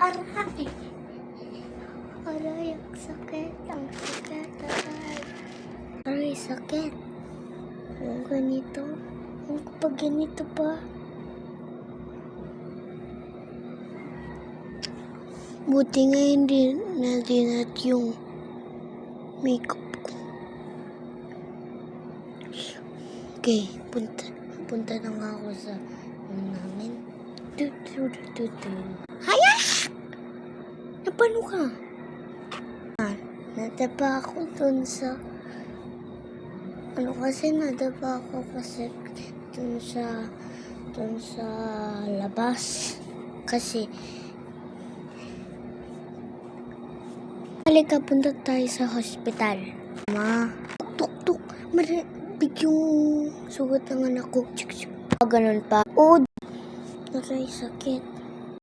Aray! Aray, ang sakit. Ang sakit, aray. Aray, sakit. Ang ganito. Ang kapag ganito pa. Buti nga hindi nadinat yung makeup ko. Okay, punta na nga ako sa namin. Haya! Napano ka? Nadapa ako dun sa nadapa ako kasi dun sa labas. Kasi halika, punta tayo sa hospital. Ma, tuk. Bigyung sugat ng anak ko. Ganun pa. Oh, aray, sakit.